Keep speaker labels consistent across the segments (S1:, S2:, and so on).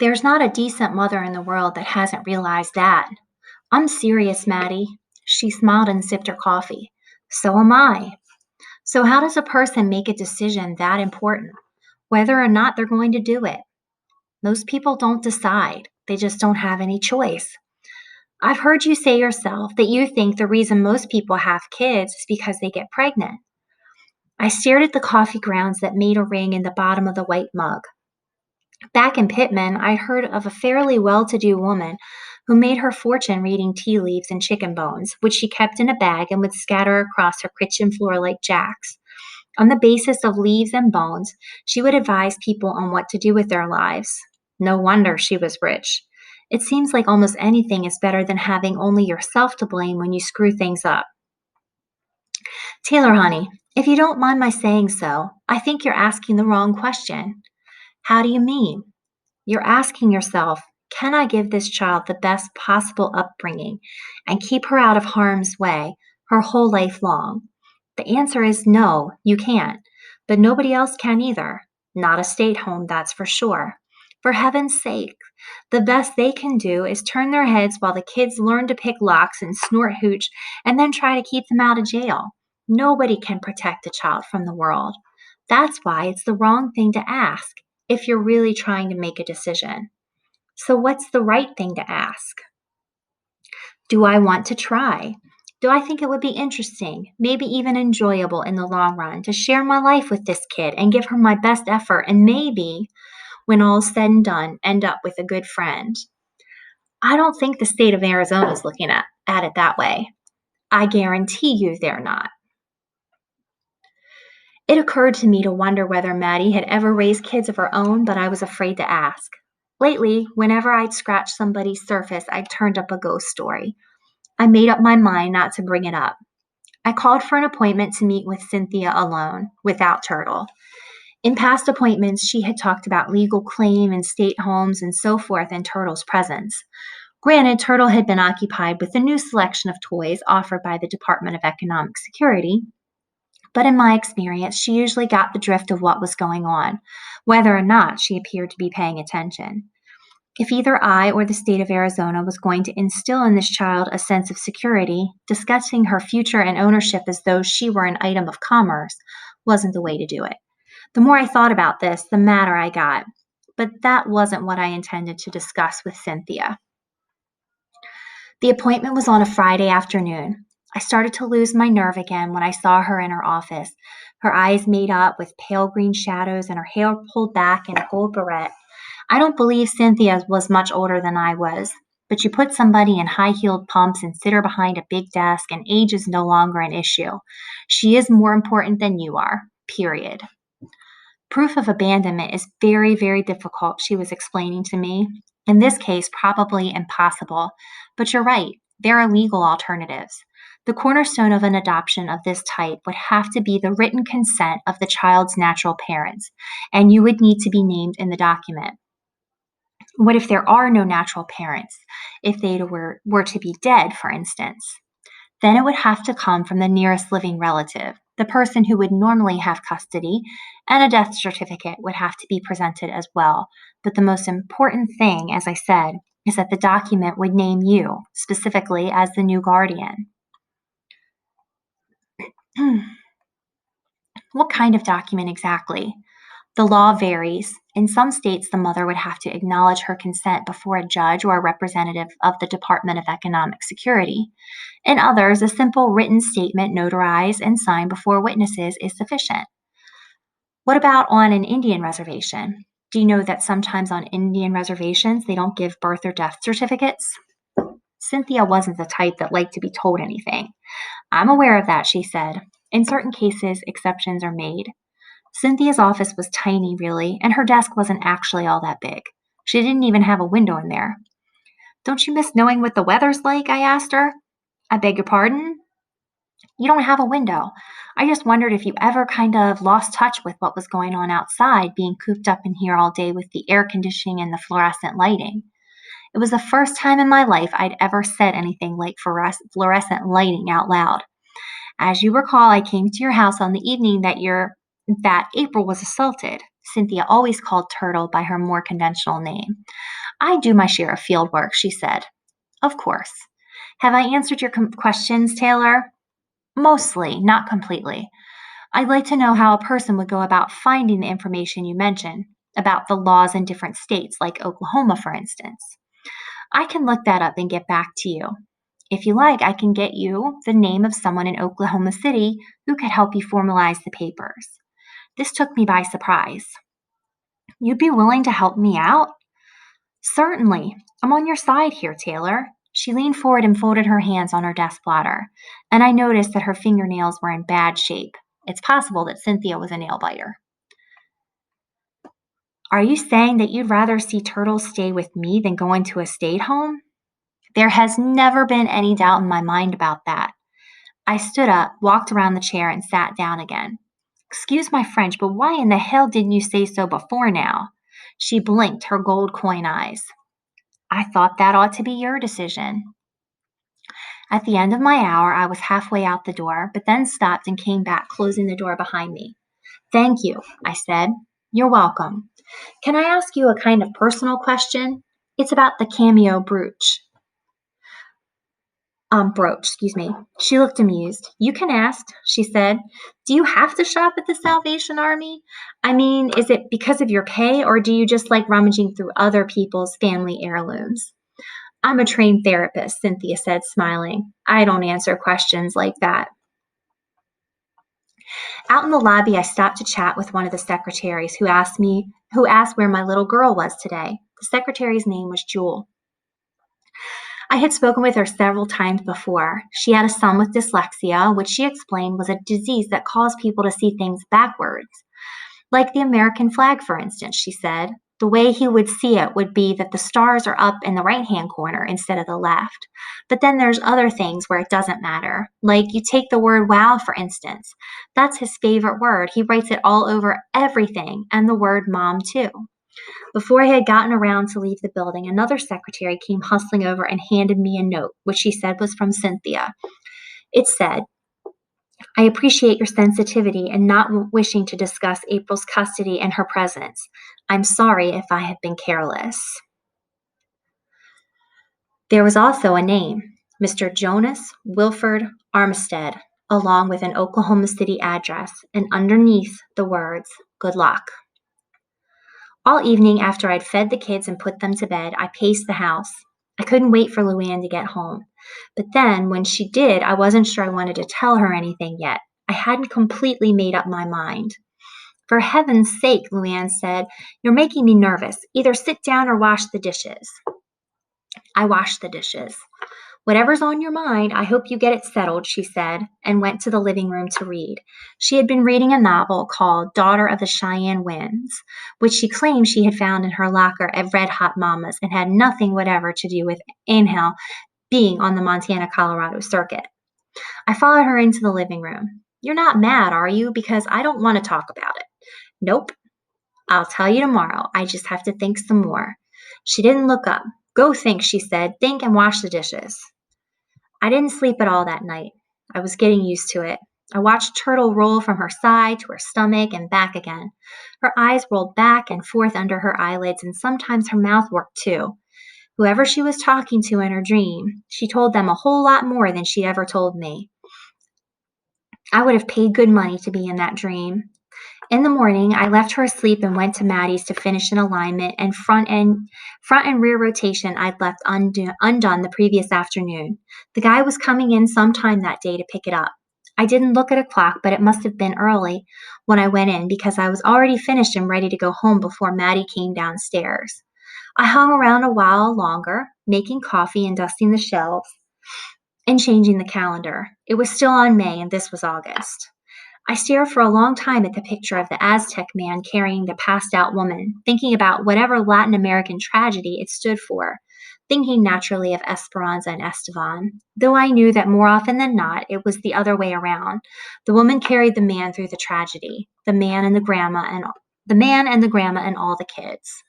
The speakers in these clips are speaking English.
S1: There's not a decent mother in the world that hasn't realized that. I'm serious, Maddie. She smiled and sipped her coffee. So am I. So, how does a person make a decision that important, whether or not they're going to do it? Most people don't decide, they just don't have any choice. I've heard you say yourself that you think the reason most people have kids is because they get pregnant. I stared at the coffee grounds that made a ring in the bottom of the white mug. Back in Pittman, I'd heard of a fairly well to do woman who made her fortune reading tea leaves and chicken bones, which she kept in a bag and would scatter across her kitchen floor like jacks. On the basis of leaves and bones, she would advise people on what to do with their lives. No wonder she was rich. It seems like almost anything is better than having only yourself to blame when you screw things up. Taylor, honey, if you don't mind my saying so, I think you're asking the wrong question. How do you mean? You're asking yourself, can I give this child the best possible upbringing and keep her out of harm's way her whole life long? The answer is no, you can't. But nobody else can either. Not a state home, that's for sure. For heaven's sake, the best they can do is turn their heads while the kids learn to pick locks and snort hooch and then try to keep them out of jail. Nobody can protect a child from the world. That's why it's the wrong thing to ask if you're really trying to make a decision. So, what's the right thing to ask? Do I want to try? Do I think it would be interesting, maybe even enjoyable in the long run, to share my life with this kid and give her my best effort and maybe, when all's said and done, end up with a good friend? I don't think the state of Arizona is looking at it that way. I guarantee you they're not. It occurred to me to wonder whether Maddie had ever raised kids of her own, but I was afraid to ask. Lately, whenever I'd scratched somebody's surface, I'd turned up a ghost story. I made up my mind not to bring it up. I called for an appointment to meet with Cynthia alone, without Turtle. In past appointments, she had talked about legal claim and state homes and so forth in Turtle's presence. Granted, Turtle had been occupied with the new selection of toys offered by the Department of Economic Security, but in my experience, she usually got the drift of what was going on, whether or not she appeared to be paying attention. If either I or the state of Arizona was going to instill in this child a sense of security, discussing her future and ownership as though she were an item of commerce wasn't the way to do it. The more I thought about this, the madder I got. But that wasn't what I intended to discuss with Cynthia. The appointment was on a Friday afternoon. I started to lose my nerve again when I saw her in her office, her eyes made up with pale green shadows and her hair pulled back in a gold barrette. I don't believe Cynthia was much older than I was, but you put somebody in high-heeled pumps and sit her behind a big desk, and age is no longer an issue. She is more important than you are, period. Proof of abandonment is very, very difficult, she was explaining to me. In this case, probably impossible. But you're right, there are legal alternatives. The cornerstone of an adoption of this type would have to be the written consent of the child's natural parents, and you would need to be named in the document. What if there are no natural parents? If they were to be dead, for instance? Then it would have to come from the nearest living relative, the person who would normally have custody, and a death certificate would have to be presented as well. But the most important thing, as I said, is that the document would name you, specifically, as the new guardian. What kind of document exactly? The law varies. In some states, the mother would have to acknowledge her consent before a judge or a representative of the Department of Economic Security. In others, a simple written statement notarized and signed before witnesses is sufficient. What about on an Indian reservation? Do you know that sometimes on Indian reservations they don't give birth or death certificates? Cynthia wasn't the type that liked to be told anything. I'm aware of that, she said. In certain cases, exceptions are made. Cynthia's office was tiny, really, and her desk wasn't actually all that big. She didn't even have a window in there. Don't you miss knowing what the weather's like? I asked her. I beg your pardon? You don't have a window. I just wondered if you ever kind of lost touch with what was going on outside, being cooped up in here all day with the air conditioning and the fluorescent lighting. It was the first time in my life I'd ever said anything like fluorescent lighting out loud. As you recall, I came to your house on the evening that April was assaulted. Cynthia always called Turtle by her more conventional name. "I do my share of field work," she said. "Of course. Have I answered your questions, Taylor?" "Mostly, not completely. I'd like to know how a person would go about finding the information you mentioned, about the laws in different states, like Oklahoma, for instance." "I can look that up and get back to you. If you like, I can get you the name of someone in Oklahoma City who could help you formalize the papers." This took me by surprise. "You'd be willing to help me out?" "Certainly. I'm on your side here, Taylor." She leaned forward and folded her hands on her desk blotter, and I noticed that her fingernails were in bad shape. It's possible that Cynthia was a nail biter. "Are you saying that you'd rather see Turtle stay with me than go into a state home?" "There has never been any doubt in my mind about that." I stood up, walked around the chair, and sat down again. "Excuse my French, but why in the hell didn't you say so before now?" She blinked her gold coin eyes. "I thought that ought to be your decision." At the end of my hour, I was halfway out the door, but then stopped and came back, closing the door behind me. "Thank you," I said. "You're welcome. Can I ask you a kind of personal question? It's about the cameo brooch. Excuse me." She looked amused. "You can ask," she said. "Do you have to shop at the Salvation Army? I mean, is it because of your pay, or do you just like rummaging through other people's family heirlooms?" "I'm a trained therapist," Cynthia said, smiling. "I don't answer questions like that." Out in the lobby, I stopped to chat with one of the secretaries who asked where my little girl was today. The secretary's name was Jewel. I had spoken with her several times before. She had a son with dyslexia, which she explained was a disease that caused people to see things backwards. Like the American flag, for instance, she said. The way he would see it would be that the stars are up in the right-hand corner instead of the left. But then there's other things where it doesn't matter. Like you take the word wow, for instance. That's his favorite word. He writes it all over everything, and the word mom, too. Before I had gotten around to leave the building, another secretary came hustling over and handed me a note, which she said was from Cynthia. It said, "I appreciate your sensitivity and not wishing to discuss April's custody in her presence. I'm sorry if I have been careless." There was also a name, Mr. Jonas Wilford Armistead, along with an Oklahoma City address, and underneath the words, "Good luck." All evening after I'd fed the kids and put them to bed, I paced the house. I couldn't wait for Luann to get home. But then, when she did, I wasn't sure I wanted to tell her anything yet. I hadn't completely made up my mind. "For heaven's sake," Luann said, "you're making me nervous. Either sit down or wash the dishes." I washed the dishes. "Whatever's on your mind, I hope you get it settled," she said, and went to the living room to read. She had been reading a novel called Daughter of the Cheyenne Winds, which she claimed she had found in her locker at Red Hot Mama's and had nothing whatever to do with Angel being on the Montana-Colorado circuit. I followed her into the living room. "You're not mad, are you? Because I don't want to talk about it." "Nope. I'll tell you tomorrow. I just have to think some more." She didn't look up. "Go think," she said. "Think and wash the dishes." I didn't sleep at all that night. I was getting used to it. I watched Turtle roll from her side to her stomach and back again. Her eyes rolled back and forth under her eyelids, and sometimes her mouth worked too. Whoever she was talking to in her dream, she told them a whole lot more than she ever told me. I would have paid good money to be in that dream. In the morning, I left her asleep and went to Maddie's to finish an alignment and front and rear rotation I'd left undone the previous afternoon. The guy was coming in sometime that day to pick it up. I didn't look at a clock, but it must have been early when I went in because I was already finished and ready to go home before Maddie came downstairs. I hung around a while longer, making coffee and dusting the shelves and changing the calendar. It was still on May and this was August. I stared for a long time at the picture of the Aztec man carrying the passed out woman, thinking about whatever Latin American tragedy it stood for, thinking naturally of Esperanza and Estevan, though I knew that more often than not it was the other way around. The woman carried the man through the tragedy, the man and the grandma and all the kids.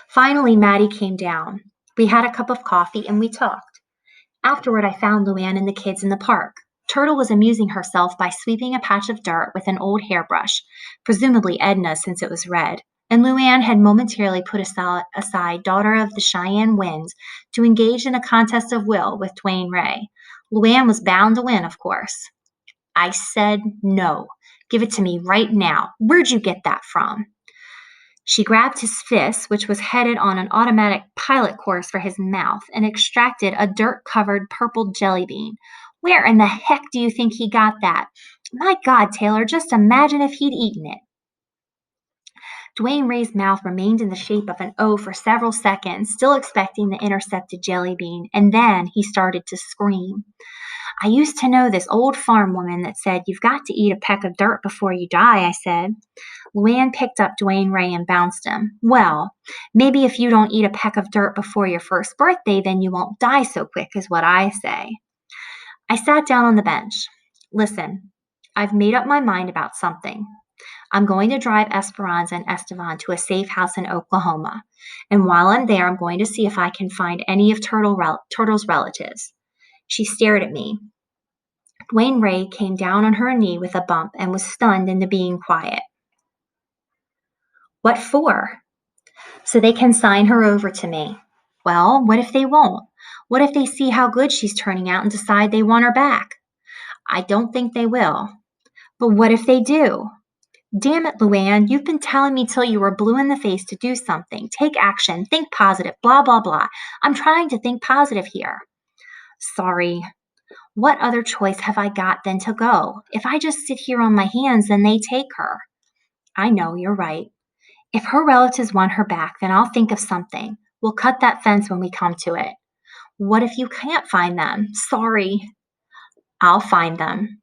S1: Finally, Maddie came down. We had a cup of coffee and we talked. Afterward, I found Luann and the kids in the park. Turtle was amusing herself by sweeping a patch of dirt with an old hairbrush, presumably Edna's since it was red, and Luann had momentarily put aside Daughter of the Cheyenne Winds to engage in a contest of will with Dwayne Ray. Luann was bound to win, of course. I said no. Give it to me right now. Where'd you get that from? She grabbed his fist, which was headed on an automatic pilot course for his mouth, and extracted a dirt-covered purple jelly bean. Where in the heck do you think he got that? My God, Taylor, just imagine if he'd eaten it. Dwayne Ray's mouth remained in the shape of an O for several seconds, still expecting the intercepted jelly bean, and then he started to scream. I used to know this old farm woman that said, "You've got to eat a peck of dirt before you die," I said. Luann picked up Dwayne Ray and bounced him. Well, maybe if you don't eat a peck of dirt before your first birthday, then you won't die so quick, is what I say. I sat down on the bench. Listen, I've made up my mind about something. I'm going to drive Esperanza and Estevan to a safe house in Oklahoma. And while I'm there, I'm going to see if I can find any of Turtle's relatives. She stared at me. Dwayne Ray came down on her knee with a bump and was stunned into being quiet. What for? So they can sign her over to me. Well, what if they won't? What if they see how good she's turning out and decide they want her back? I don't think they will. But what if they do? Damn it, Luann, you've been telling me till you were blue in the face to do something. Take action, think positive, blah, blah, blah. I'm trying to think positive here. Sorry. What other choice have I got than to go? If I just sit here on my hands, then they take her. I know, you're right. If her relatives want her back, then I'll think of something. We'll cut that fence when we come to it. What if you can't find them? Sorry. I'll find them.